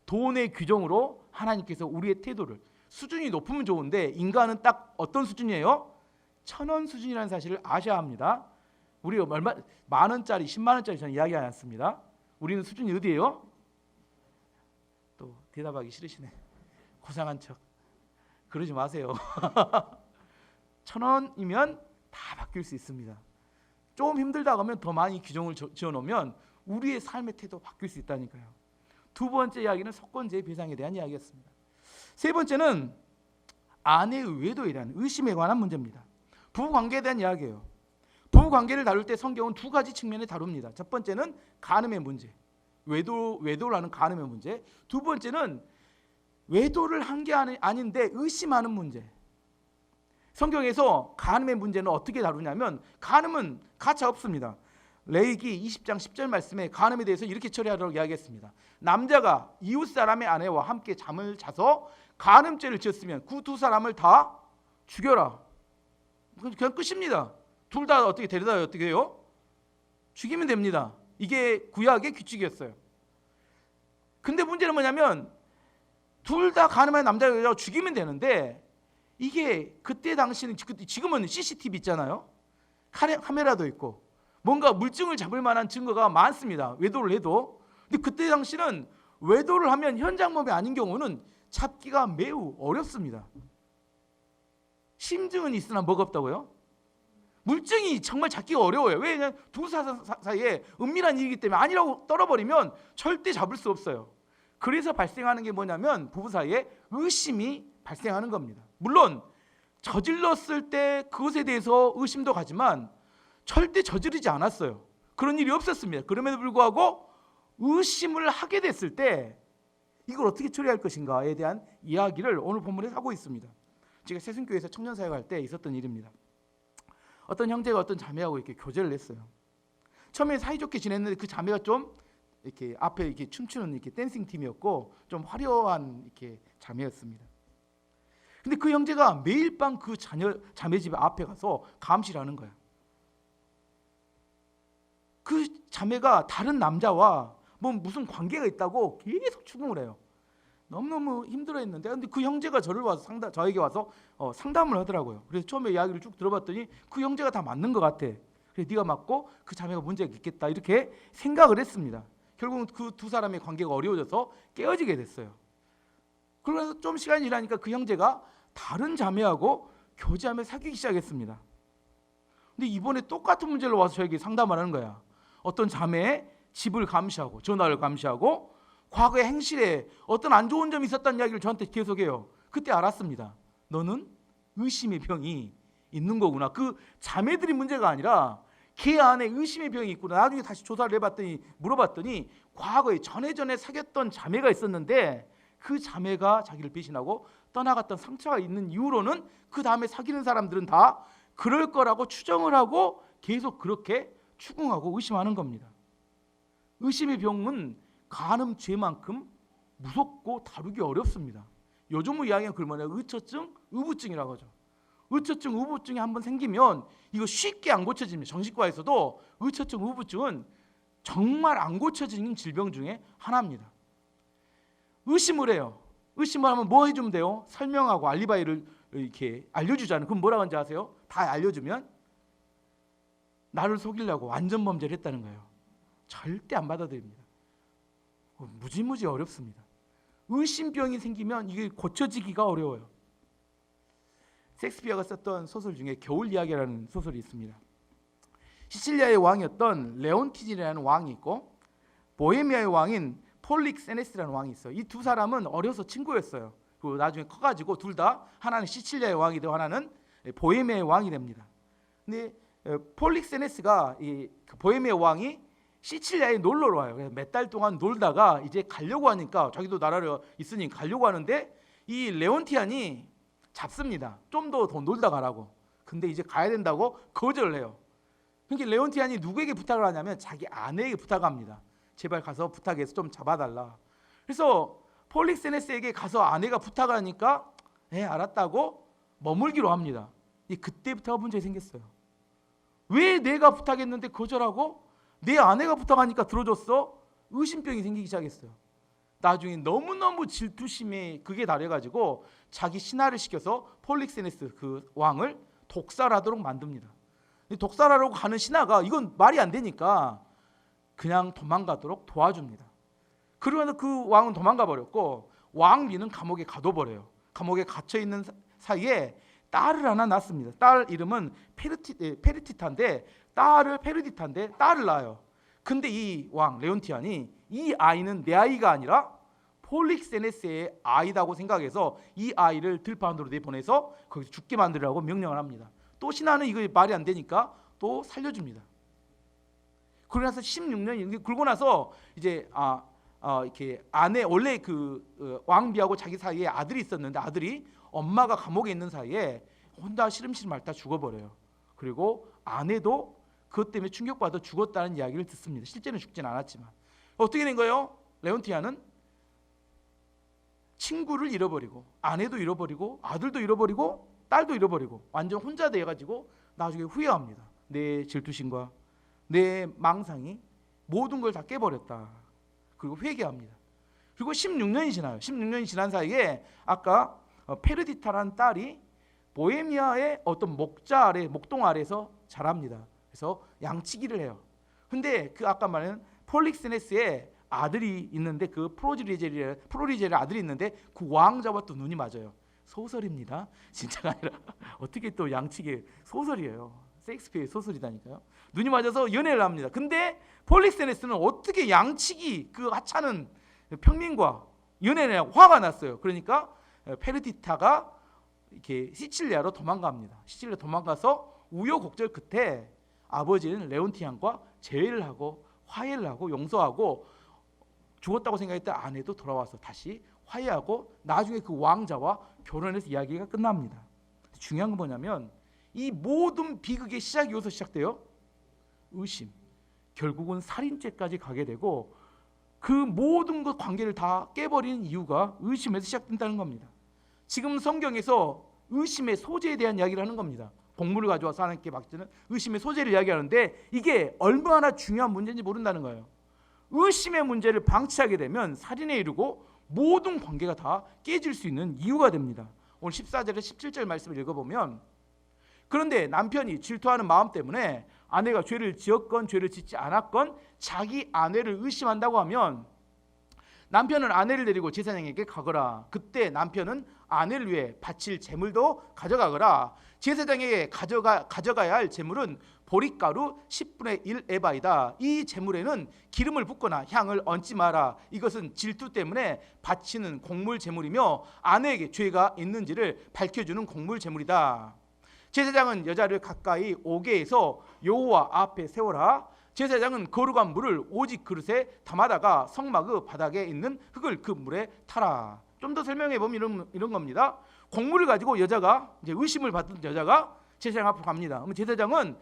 돈의 규정으로 하나님께서 우리의 태도를, 수준이 높으면 좋은데 인간은 딱 어떤 수준이에요? 1,000원 수준이라는 사실을 아셔야 합니다. 우리가 얼마 10,000원짜리 100,000원짜리 저는 이야기하지 않습니다. 우리는 수준이 어디예요? 또 대답하기 싫으시네. 고상한 척. 그러지 마세요. 1,000원이면 다 바뀔 수 있습니다. 좀 힘들다 하면 더 많이 규정을 지어놓으면 우리의 삶의 태도 바뀔 수 있다니까요. 두 번째 이야기는 속건제의 배상에 대한 이야기였습니다. 세 번째는 아내의 외도에 대한 의심에 관한 문제입니다. 부부관계에 대한 이야기예요. 부부관계를 다룰 때 성경은 두 가지 측면을 다룹니다. 첫 번째는 간음의 문제, 외도라는 간음의 문제. 두 번째는 외도를 한 게 아닌데 의심하는 문제. 성경에서 간음의 문제는 어떻게 다루냐면 간음은 가차 없습니다. 레위기 20장 10절 말씀에 간음에 대해서 이렇게 처리하도록 이야기했습니다. 남자가 이웃 사람의 아내와 함께 잠을 자서 간음죄를 지었으면 그 두 사람을 다 죽여라. 그냥 끝입니다. 둘 다 어떻게 데려다 어떻게 해요? 죽이면 됩니다. 이게 구약의 규칙이었어요. 근데 문제는 뭐냐면 둘 다 가늠한 남자 여자가 죽이면 되는데 이게 그때 당시는 지금은 CCTV 있잖아요. 카메라도 있고 뭔가 물증을 잡을 만한 증거가 많습니다. 외도를 해도. 근데 그때 당시는 외도를 하면 현장범이 아닌 경우는 잡기가 매우 어렵습니다. 심증은 있으나 뭐가 없다고요? 물증이 정말 잡기가 어려워요. 왜냐하면 두 사이에 은밀한 일이기 때문에 아니라고 떨어버리면 절대 잡을 수 없어요. 그래서 발생하는 게 뭐냐면 부부 사이에 의심이 발생하는 겁니다. 물론 저질렀을 때 그것에 대해서 의심도 가지만 절대 저지르지 않았어요. 그런 일이 없었습니다. 그럼에도 불구하고 의심을 하게 됐을 때 이걸 어떻게 처리할 것인가에 대한 이야기를 오늘 본문에 하고 있습니다. 제가 새순교회에서 청년 사역할 때 있었던 일입니다. 어떤 형제가 어떤 자매하고 이렇게 교제를 했어요. 처음에 사이좋게 지냈는데 그 자매가 좀 이렇게 앞에 이렇게 춤추는 이렇게 댄싱 팀이었고 좀 화려한 이렇게 자매였습니다. 근데 그 형제가 매일 밤 그 자매 집 앞에 가서 감시를 거예요. 그 자매가 다른 남자와 뭐 무슨 관계가 있다고 계속 추궁을 해요. 너무너무 힘들어했는데, 근데 그 형제가 저에게 와서 상담을 하더라고요. 그래서 처음에 이야기를 쭉 들어봤더니 그 형제가 다 맞는 것 같아. 그래서 네가 맞고 그 자매가 문제가 있겠다 이렇게 생각을 했습니다. 결국은 그 두 사람의 관계가 어려워져서 깨어지게 됐어요. 그러면서 좀 시간이 지나니까 그 형제가 다른 자매하고 교제하며 사귀기 시작했습니다. 근데 이번에 똑같은 문제로 와서 저에게 상담을 하는 거야. 어떤 자매의 집을 감시하고 전화를 감시하고 과거의 행실에 어떤 안 좋은 점이 있었다는 이야기를 저한테 계속해요. 그때 알았습니다. 너는 의심의 병이 있는 거구나. 그 자매들이 문제가 아니라 걔 안에 의심의 병이 있구나. 나중에 다시 조사를 해봤더니 물어봤더니 과거에 전에 사귀었던 자매가 있었는데 그 자매가 자기를 배신하고 떠나갔던 상처가 있는 이후로는 그 다음에 사귀는 사람들은 다 그럴 거라고 추정을 하고 계속 그렇게 추궁하고 의심하는 겁니다. 의심의 병은 간음 죄만큼 무섭고 다루기 어렵습니다. 요즘 이야기는 그걸 뭐냐, 의처증, 의부증이라고 하죠. 의처증, 의부증이 한번 생기면 이거 쉽게 안 고쳐집니다. 정신과에서도 의처증, 의부증은 정말 안 고쳐지는 질병 중에 하나입니다. 의심을 해요. 의심을 하면 뭐 해주면 돼요? 설명하고 알리바이를 이렇게 알려주잖아요. 그럼 뭐라고 하는지 아세요? 다 알려주면 나를 속이려고 완전 범죄를 했다는 거예요. 절대 안 받아들입니다. 무지무지 어렵습니다. 의심병이 생기면 이게 고쳐지기가 어려워요. 셰익스피어가 썼던 소설 중에 겨울 이야기라는 소설이 있습니다. 시칠리아의 왕이었던 레온티진이라는 왕이 있고 보헤미아의 왕인 폴릭세네스라는 왕이 있어요. 이 두 사람은 어려서 친구였어요. 그리고 나중에 커가지고 둘 다 하나는 시칠리아의 왕이 되고 하나는 보헤미아의 왕이 됩니다. 근데 폴릭세네스가 이 보헤미아 왕이 시칠리아에 놀러 와요. 그래서 몇 달 동안 놀다가 이제 가려고 하니까 자기도 나라를 있으니 가려고 하는데 이 레온티안이 잡습니다. 좀 더 놀다 가라고. 근데 이제 가야 된다고 거절을 해요. 그러니까 레온티안이 누구에게 부탁을 하냐면 자기 아내에게 부탁합니다. 제발 가서 부탁해서 좀 잡아달라. 그래서 폴릭세네스에게 가서 아내가 부탁을 하니까 알았다고 머물기로 합니다. 그때부터 문제가 생겼어요. 왜 내가 부탁했는데 거절하고 내 아내가 부탁하니까 들어줬어? 의심병이 생기기 시작했어요. 나중에 너무너무 질투심에 그게 달해가지고 자기 신하를 시켜서 폴릭세네스 그 왕을 독살하도록 만듭니다. 독살하려고 가는 신하가 이건 말이 안 되니까 그냥 도망가도록 도와줍니다. 그러면서 그 왕은 도망가 버렸고 왕비는 감옥에 가둬버려요. 감옥에 갇혀있는 사이에 딸을 하나 낳습니다. 딸 이름은 페르디타인데 딸을 낳아요. 근데 이 왕 레온티안이 이 아이는 내 아이가 아니라 폴릭세네스의 아이다고 생각해서 이 아이를 들판으로 내보내서 거기서 죽게 만들라고 명령을 합니다. 또 신하는 이거 말이 안 되니까 또 살려줍니다. 그러고 나서 16년이 굴고 나서 이제 이렇게 아내 원래 그 왕비하고 자기 사이에 아들이 있었는데 아들이 엄마가 감옥에 있는 사이에 혼자 시름시름 앓다 죽어버려요. 그리고 아내도 그것 때문에 충격받아 죽었다는 이야기를 듣습니다. 실제는 죽진 않았지만 어떻게 된 거예요? 레온티아는 친구를 잃어버리고 아내도 잃어버리고 아들도 잃어버리고 딸도 잃어버리고 완전 혼자 돼가지고 나중에 후회합니다. 내 질투심과 내 망상이 모든 걸 다 깨버렸다. 그리고 회개합니다. 그리고 16년이 지나요. 16년이 지난 사이에 아까 페르디타라는 딸이 보헤미아의 어떤 목동 아래에서 자랍니다. 그래서 양치기를 해요. 근데 그 아까 말한 폴릭세네스의 아들이 있는데 그 프로리제의 아들이 있는데 그 왕자와 또 눈이 맞아요. 소설입니다. 진짜가 아니라 어떻게 또 양치기 소설이에요. 셰익스피어의 소설이다니까요. 눈이 맞아서 연애를 합니다. 근데 폴릭세네스는 어떻게 양치기 그 하찮은 평민과 연애를 하고 화가 났어요. 그러니까 페르디타가 이렇게 시칠리아로 도망갑니다. 시칠리아 도망가서 우여곡절 끝에 아버지는 레온티안과 재회를 하고 화해를 하고 용서하고 죽었다고 생각했던 아내도 돌아와서 다시 화해하고 나중에 그 왕자와 결혼해서 이야기가 끝납니다. 중요한 건 뭐냐면 이 모든 비극의 시작이 여기서 시작돼요. 의심. 결국은 살인죄까지 가게 되고 그 모든 것 관계를 다 깨버리는 이유가 의심에서 시작된다는 겁니다. 지금 성경에서 의심의 소재에 대한 이야기를 하는 겁니다. 곡물을 가져와서 하나님께 맡기는 의심의 소재를 이야기하는데 이게 얼마나 중요한 문제인지 모른다는 거예요. 의심의 문제를 방치하게 되면 살인에 이르고 모든 관계가 다 깨질 수 있는 이유가 됩니다. 오늘 14절에 17절 말씀을 읽어보면 그런데 남편이 질투하는 마음 때문에 아내가 죄를 지었건 죄를 짓지 않았건 자기 아내를 의심한다고 하면 남편은 아내를 데리고 제사장에게 가거라. 그때 남편은 아내를 위해 바칠 제물도 가져가거라. 제사장에게 가져가야 할 제물은 보릿가루 10분의 1 에바이다. 이 제물에는 기름을 붓거나 향을 얹지 마라. 이것은 질투 때문에 바치는 곡물 제물이며 아내에게 죄가 있는지를 밝혀주는 곡물 제물이다. 제사장은 여자를 가까이 오게 해서 여호와 앞에 세워라. 제사장은 거룩한 물을 오직 그릇에 담아다가 성막의 바닥에 있는 흙을 그 물에 타라. 좀 더 설명해 보면 이런 겁니다. 곡물을 가지고 여자가 이제 의심을 받은 여자가 제사장 앞으로 갑니다. 그럼 제사장은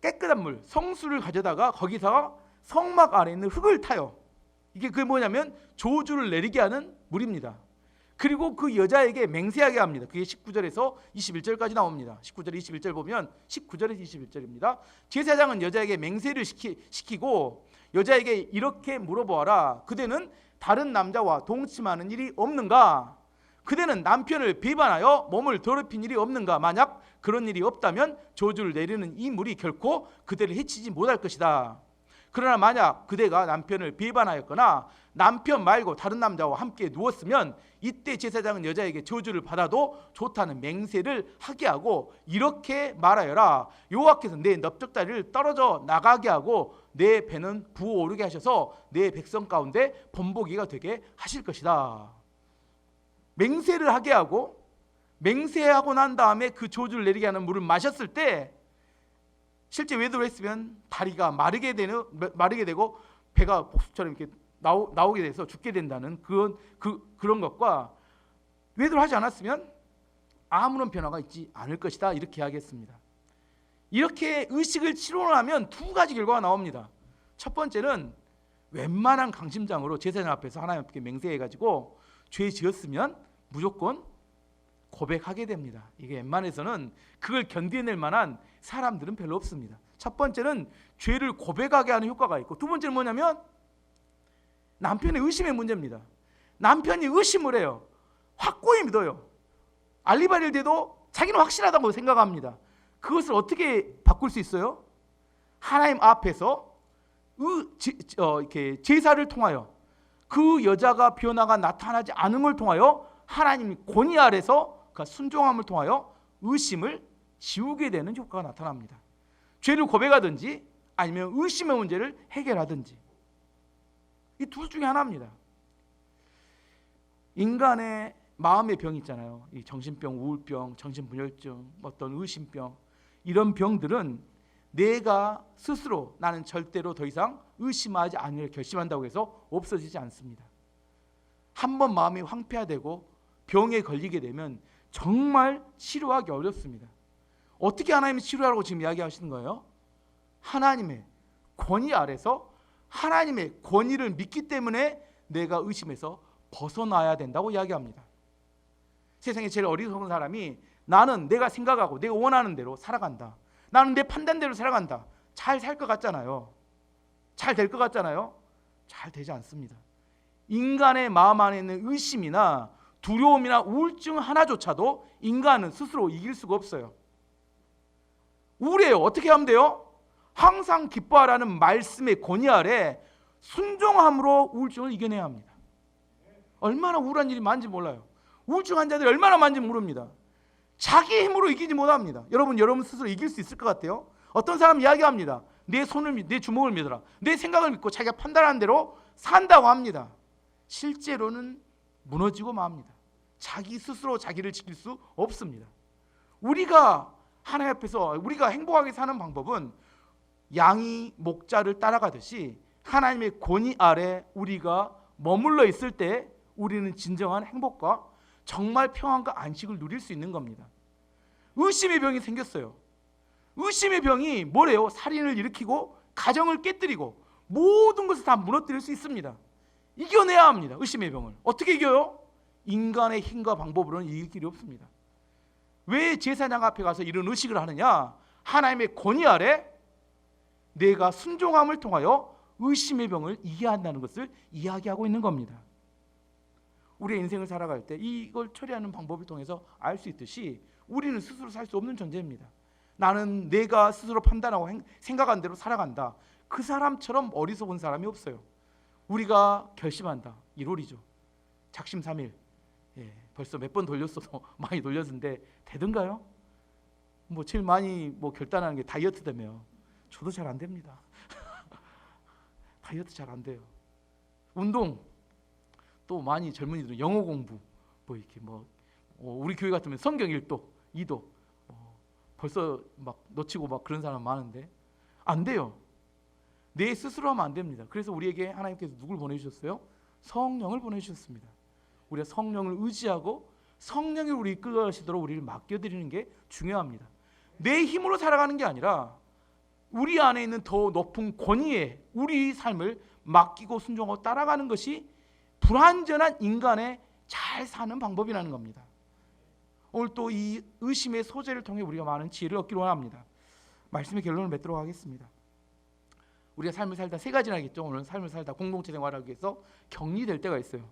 깨끗한 물, 성수를 가져다가 거기서 성막 안에 있는 흙을 타요. 이게 그게 뭐냐면 저주를 내리게 하는 물입니다. 그리고 그 여자에게 맹세하게 합니다. 그게 19절에서 21절까지 나옵니다. 19절 21절 보면 19절에서 21절입니다. 제사장은 여자에게 맹세를 시키고 여자에게 이렇게 물어보아라. 그대는 다른 남자와 동침하는 일이 없는가? 그대는 남편을 비방하여 몸을 더럽힌 일이 없는가? 만약 그런 일이 없다면 저주를 내리는 이 물이 결코 그대를 해치지 못할 것이다. 그러나 만약 그대가 남편을 비방하였거나 남편 말고 다른 남자와 함께 누웠으면 이때 제사장은 여자에게 저주를 받아도 좋다는 맹세를 하게 하고 이렇게 말하여라. 여호와께서 내 넓적다리를 떨어져 나가게 하고 내 배는 부어오르게 하셔서 내 백성 가운데 번복이가 되게 하실 것이다. 맹세를 하게 하고 맹세하고 난 다음에 그 저주를 내리게 하는 물을 마셨을 때 실제 외도를 했으면 다리가 마르게 되고 배가 복수처럼 이렇게 나오게 돼서 죽게 된다는 그런 것과 외도를 하지 않았으면 아무런 변화가 있지 않을 것이다. 이렇게 이야기했습니다. 이렇게 의식을 치료하면 두 가지 결과가 나옵니다. 첫 번째는 웬만한 강심장으로 제사장 앞에서 하나님께 맹세해가지고 죄 지었으면 무조건 고백하게 됩니다. 이게 웬만해서는 그걸 견뎌낼 만한 사람들은 별로 없습니다. 첫 번째는 죄를 고백하게 하는 효과가 있고 두 번째는 뭐냐면 남편의 의심의 문제입니다. 남편이 의심을 해요. 확고히 믿어요. 알리바리를 대도 자기는 확실하다고 생각합니다. 그것을 어떻게 바꿀 수 있어요? 하나님 앞에서 이렇게 제사를 통하여 그 여자가 변화가 나타나지 않은 걸 통하여 하나님 권위 아래서 그 순종함을 통하여 의심을 지우게 되는 효과가 나타납니다. 죄를 고백하든지 아니면 의심의 문제를 해결하든지 이 둘 중에 하나입니다. 인간의 마음의 병이 있잖아요. 이 정신병, 우울병, 정신분열증, 어떤 의심병 이런 병들은 내가 스스로 나는 절대로 더 이상 의심하지 않을 결심한다고 해서 없어지지 않습니다. 한번 마음이 황폐화되고 병에 걸리게 되면 정말 치료하기 어렵습니다. 어떻게 하나님이 치료하라고 지금 이야기하시는 거예요? 하나님의 권위 아래서 하나님의 권위를 믿기 때문에 내가 의심에서 벗어나야 된다고 이야기합니다. 세상에 제일 어리석은 사람이 나는 내가 생각하고 내가 원하는 대로 살아간다. 나는 내 판단대로 살아간다. 잘 살 것 같잖아요. 잘 될 것 같잖아요. 잘 되지 않습니다. 인간의 마음 안에 있는 의심이나 두려움이나 우울증 하나조차도 인간은 스스로 이길 수가 없어요. 우울해요. 어떻게 하면 돼요? 항상 기뻐하라는 말씀의 권위 아래 순종함으로 우울증을 이겨내야 합니다. 얼마나 우울한 일이 많은지 몰라요. 우울증 환자들이 얼마나 많은지 모릅니다. 자기 힘으로 이기지 못합니다. 여러분 스스로 이길 수 있을 것 같아요? 어떤 사람 이야기합니다. 내 주먹을 믿어라. 내 생각을 믿고 자기가 판단하는 대로 산다고 합니다. 실제로는 무너지고 맙니다. 자기 스스로 자기를 지킬 수 없습니다. 우리가 하나님 앞에서 우리가 행복하게 사는 방법은 양이 목자를 따라가듯이 하나님의 권위 아래 우리가 머물러 있을 때 우리는 진정한 행복과 정말 평안과 안식을 누릴 수 있는 겁니다. 의심의 병이 생겼어요. 의심의 병이 뭐래요? 살인을 일으키고 가정을 깨뜨리고 모든 것을 다 무너뜨릴 수 있습니다. 이겨내야 합니다. 의심의 병을. 어떻게 이겨요? 인간의 힘과 방법으로는 이길 길이 없습니다. 왜 제사장 앞에 가서 이런 의식을 하느냐? 하나님의 권위 아래 내가 순종함을 통하여 의심의 병을 이해한다는 것을 이야기하고 있는 겁니다. 우리의 인생을 살아갈 때 이걸 처리하는 방법을 통해서 알 수 있듯이 우리는 스스로 살 수 없는 존재입니다. 나는 내가 스스로 판단하고 생각한 대로 살아간다. 그 사람처럼 어리석은 사람이 없어요. 우리가 결심한다. 1월이죠. 작심삼일. 벌써 몇 번 돌렸어도 많이 돌렸는데 되던가요? 제일 많이 결단하는 게 다이어트다며. 저도 잘 안 됩니다. 다이어트 잘 안 돼요. 운동 또 많이 젊은이들은 영어 공부 이렇게 우리 교회 같으면 성경 1도, 2도 벌써 놓치고 그런 사람 많은데 안 돼요. 내 스스로 하면 안 됩니다. 그래서 우리에게 하나님께서 누굴 보내주셨어요? 성령을 보내주셨습니다. 우리가 성령을 의지하고 성령이 우리 이끌어 가시도록 우리를 맡겨드리는 게 중요합니다. 내 힘으로 살아가는 게 아니라 우리 안에 있는 더 높은 권위에 우리 삶을 맡기고 순종하고 따라가는 것이 불완전한 인간의 잘 사는 방법이라는 겁니다. 오늘 또 이 의심의 소재를 통해 우리가 많은 지혜를 얻기를 원합니다. 말씀의 결론을 맺도록 하겠습니다. 우리가 삶을 살다 세 가지나 하겠죠. 오늘 삶을 살다 공동체 생활하기 위해서 격리될 때가 있어요.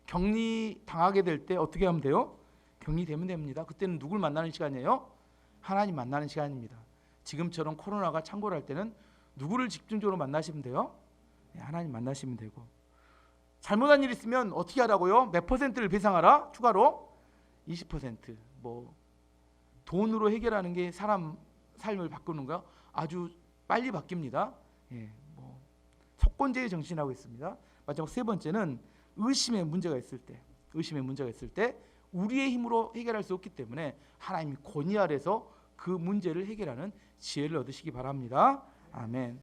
격리 당하게 될 때 어떻게 하면 돼요? 격리되면 됩니다. 그때는 누굴 만나는 시간이에요? 하나님 만나는 시간입니다. 지금처럼 코로나가 창궐할 때는 누구를 집중적으로 만나시면 돼요? 하나님 만나시면 되고. 잘못한 일 있으면 어떻게 하라고요? 몇 %를 배상하라? 추가로 20%. 돈으로 해결하는 게 사람 삶을 바꾸는 거 아주 빨리 바뀝니다. 속건제의 정신하고 있습니다. 마지막 세 번째는 의심의 문제가 있을 때 우리의 힘으로 해결할 수 없기 때문에 하나님이 권위 아래서 그 문제를 해결하는 지혜를 얻으시기 바랍니다. 아멘.